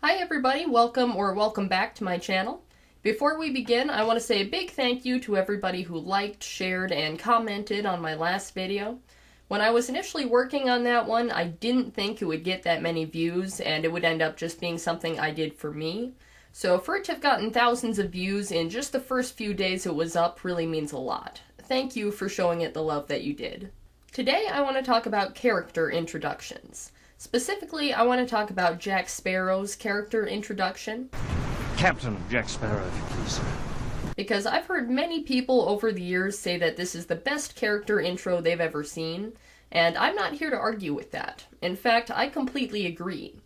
Hi everybody, welcome back to my channel. Before we begin, I want to say a big thank you to everybody who liked, shared, and commented on my last video. When I was initially working on that one, I didn't think it would get that many views, and it would end up just being something I did for me. So for it to have gotten thousands of views in just the first few days it was up really means a lot. Thank you for showing it the love that you did. Today I want to talk about character introductions. Specifically, I want to talk about Jack Sparrow's character introduction. Captain Jack Sparrow, if you please, sir. Because I've heard many people over the years say that this is the best character intro they've ever seen, and I'm not here to argue with that. In fact, I completely agree.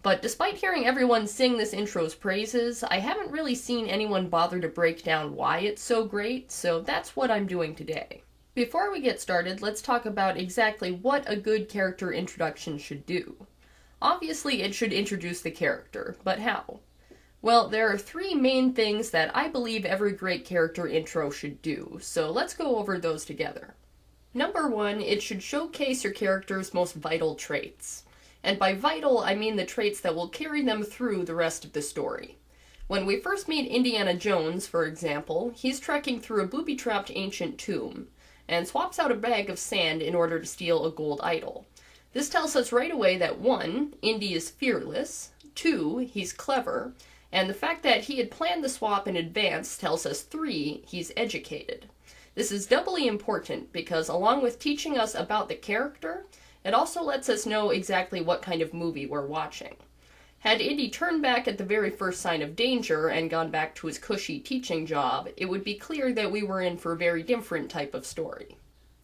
But despite hearing everyone sing this intro's praises, I haven't really seen anyone bother to break down why it's so great, so that's what I'm doing today. Before we get started, let's talk about exactly what a good character introduction should do. Obviously, it should introduce the character, but how? Well, there are three main things that I believe every great character intro should do, so let's go over those together. Number one, it should showcase your character's most vital traits. And by vital, I mean the traits that will carry them through the rest of the story. When we first meet Indiana Jones, for example, he's trekking through a booby-trapped ancient tomb, and swaps out a bag of sand in order to steal a gold idol. This tells us right away that 1. Indy is fearless, 2. He's clever, and the fact that he had planned the swap in advance tells us 3. He's educated. This is doubly important because along with teaching us about the character, it also lets us know exactly what kind of movie we're watching. Had Indy turned back at the very first sign of danger and gone back to his cushy teaching job, it would be clear that we were in for a very different type of story.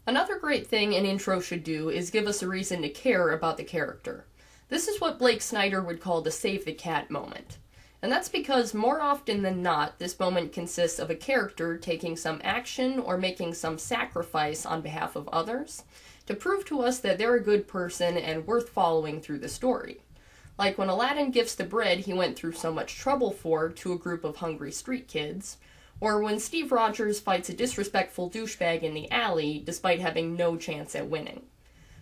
Another great thing an intro should do is give us a reason to care about the character. This is what Blake Snyder would call the save the cat moment. And that's because more often than not, this moment consists of a character taking some action or making some sacrifice on behalf of others to prove to us that they're a good person and worth following through the story. Like when Aladdin gives the bread he went through so much trouble for to a group of hungry street kids, or when Steve Rogers fights a disrespectful douchebag in the alley despite having no chance at winning.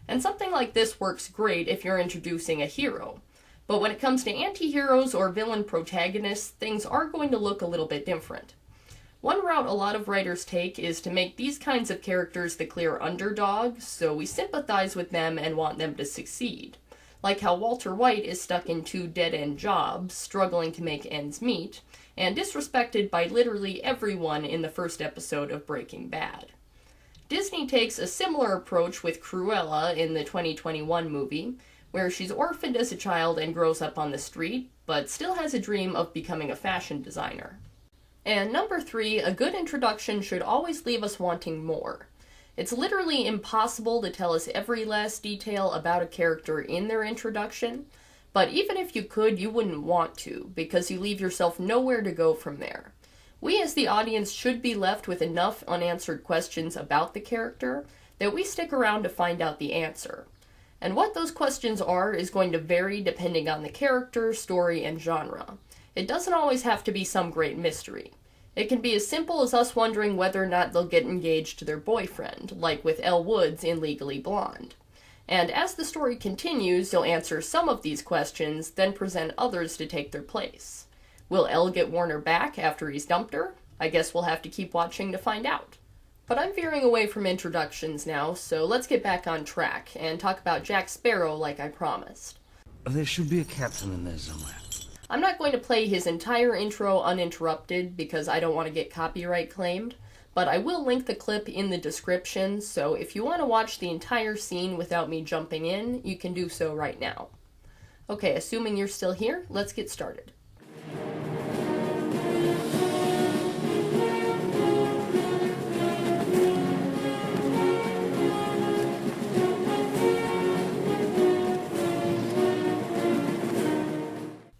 And something like this works great if you're introducing a hero. But when it comes to anti-heroes or villain protagonists, things are going to look a little bit different. One route a lot of writers take is to make these kinds of characters the clear underdogs, so we sympathize with them and want them to succeed. Like how Walter White is stuck in 2 dead-end jobs, struggling to make ends meet, and disrespected by literally everyone in the first episode of Breaking Bad. Disney takes a similar approach with Cruella in the 2021 movie, where she's orphaned as a child and grows up on the street, but still has a dream of becoming a fashion designer. And number 3, a good introduction should always leave us wanting more. It's literally impossible to tell us every last detail about a character in their introduction, but even if you could, you wouldn't want to, because you leave yourself nowhere to go from there. We as the audience should be left with enough unanswered questions about the character that we stick around to find out the answer. And what those questions are is going to vary depending on the character, story, and genre. It doesn't always have to be some great mystery. It can be as simple as us wondering whether or not they'll get engaged to their boyfriend, like with Elle Woods in Legally Blonde. And as the story continues, you'll answer some of these questions, then present others to take their place. Will Elle get Warner back after he's dumped her? I guess we'll have to keep watching to find out. But I'm veering away from introductions now, so let's get back on track and talk about Jack Sparrow like I promised. There should be a captain in there somewhere. I'm not going to play his entire intro uninterrupted because I don't want to get copyright claimed, but I will link the clip in the description, so if you want to watch the entire scene without me jumping in, you can do so right now. Okay, assuming you're still here, let's get started.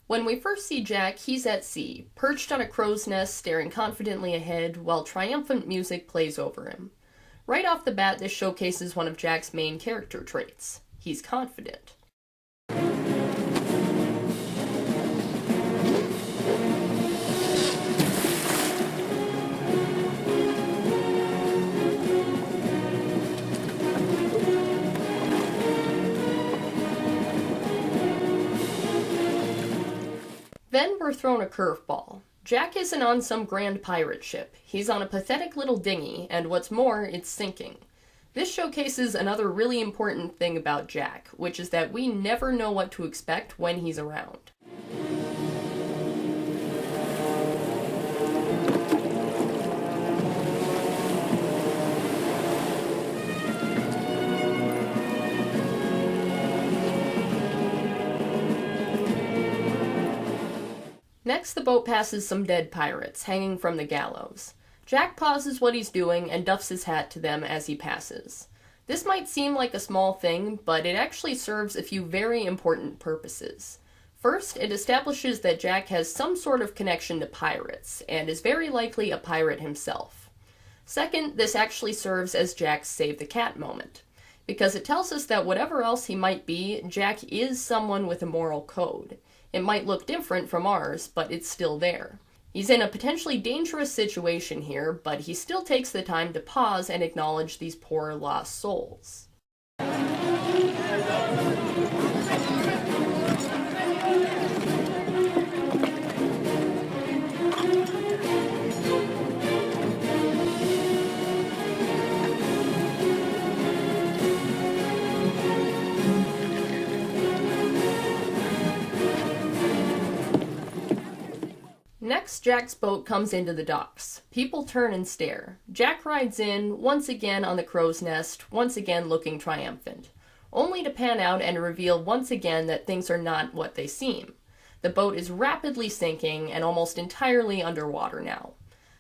When we first see Jack, he's at sea, perched on a crow's nest staring confidently ahead while triumphant music plays over him. Right off the bat, this showcases one of Jack's main character traits. He's confident. Then we're thrown a curveball. Jack isn't on some grand pirate ship. He's on a pathetic little dinghy, and what's more, it's sinking. This showcases another really important thing about Jack, which is that we never know what to expect when he's around. Next, the boat passes some dead pirates, hanging from the gallows. Jack pauses what he's doing and duffs his hat to them as he passes. This might seem like a small thing, but it actually serves a few very important purposes. First, it establishes that Jack has some sort of connection to pirates, and is very likely a pirate himself. Second, this actually serves as Jack's save the cat moment, because it tells us that whatever else he might be, Jack is someone with a moral code. It might look different from ours, but it's still there. He's in a potentially dangerous situation here, but he still takes the time to pause and acknowledge these poor lost souls. Next, Jack's boat comes into the docks. People turn and stare. Jack rides in, once again on the crow's nest, once again looking triumphant, only to pan out and reveal once again that things are not what they seem. The boat is rapidly sinking and almost entirely underwater now.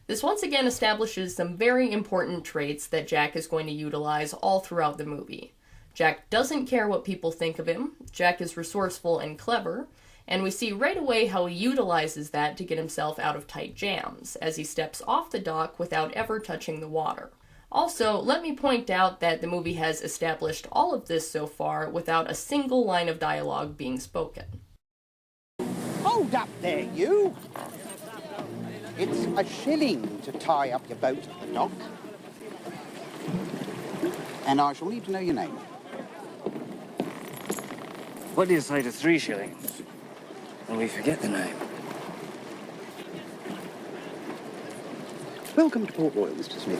This once again establishes some very important traits that Jack is going to utilize all throughout the movie. Jack doesn't care what people think of him, Jack is resourceful and clever, and we see right away how he utilizes that to get himself out of tight jams, as he steps off the dock without ever touching the water. Also, let me point out that the movie has established all of this so far without a single line of dialogue being spoken. Hold up there, you! It's a shilling to tie up your boat at the dock. And I shall need to know your name. What do you say to 3 shillings? And we forget the name. Welcome to Port Royal, Mr. Smith.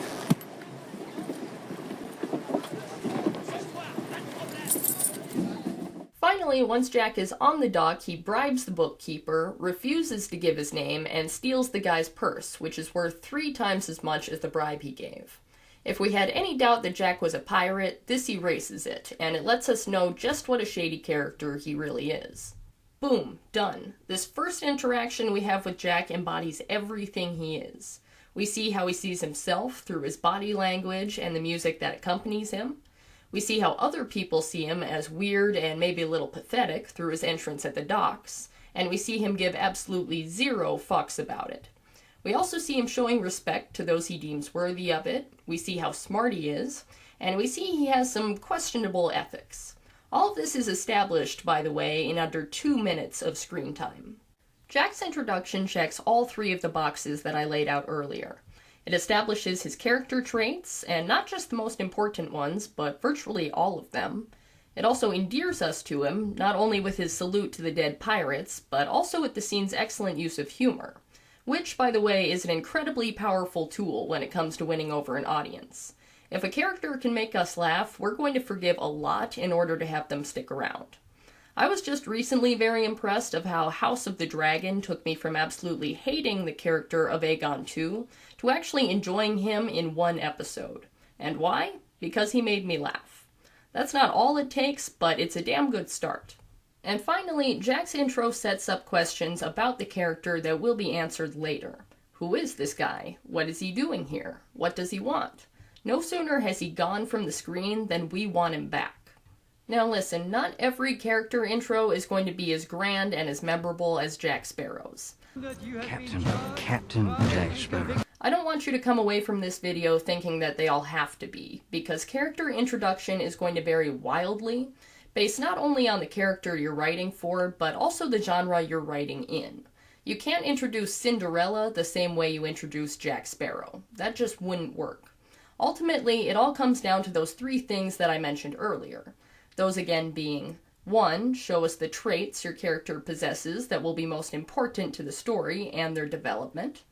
Finally, once Jack is on the dock, he bribes the bookkeeper, refuses to give his name, and steals the guy's purse, which is worth 3 times as much as the bribe he gave. If we had any doubt that Jack was a pirate, this erases it, and it lets us know just what a shady character he really is. Boom, done. This first interaction we have with Jack embodies everything he is. We see how he sees himself through his body language and the music that accompanies him. We see how other people see him as weird and maybe a little pathetic through his entrance at the docks, and we see him give absolutely 0 fucks about it. We also see him showing respect to those he deems worthy of it, we see how smart he is, and we see he has some questionable ethics. All of this is established, by the way, in under 2 minutes of screen time. Jack's introduction checks all 3 of the boxes that I laid out earlier. It establishes his character traits, and not just the most important ones, but virtually all of them. It also endears us to him, not only with his salute to the dead pirates, but also with the scene's excellent use of humor, which, by the way, is an incredibly powerful tool when it comes to winning over an audience. If a character can make us laugh, we're going to forgive a lot in order to have them stick around. I was just recently very impressed of how House of the Dragon took me from absolutely hating the character of Aegon II to actually enjoying him in 1 episode. And why? Because he made me laugh. That's not all it takes, but it's a damn good start. And finally, Jack's intro sets up questions about the character that will be answered later. Who is this guy? What is he doing here? What does he want? No sooner has he gone from the screen than we want him back. Now listen, not every character intro is going to be as grand and as memorable as Jack Sparrow's. Captain Jack Sparrow. I don't want you to come away from this video thinking that they all have to be, because character introduction is going to vary wildly, based not only on the character you're writing for, but also the genre you're writing in. You can't introduce Cinderella the same way you introduce Jack Sparrow. That just wouldn't work. Ultimately, it all comes down to those 3 things that I mentioned earlier. Those again being, 1. Show us the traits your character possesses that will be most important to the story and their development.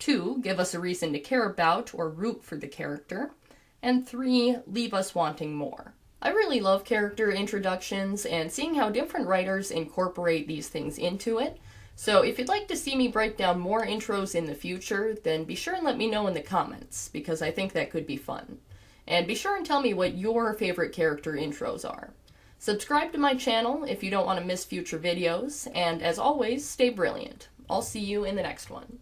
2. Give us a reason to care about or root for the character. And 3. Leave us wanting more. I really love character introductions and seeing how different writers incorporate these things into it. So if you'd like to see me break down more intros in the future, then be sure and let me know in the comments, because I think that could be fun. And be sure and tell me what your favorite character intros are. Subscribe to my channel if you don't want to miss future videos, and as always, stay brilliant. I'll see you in the next one.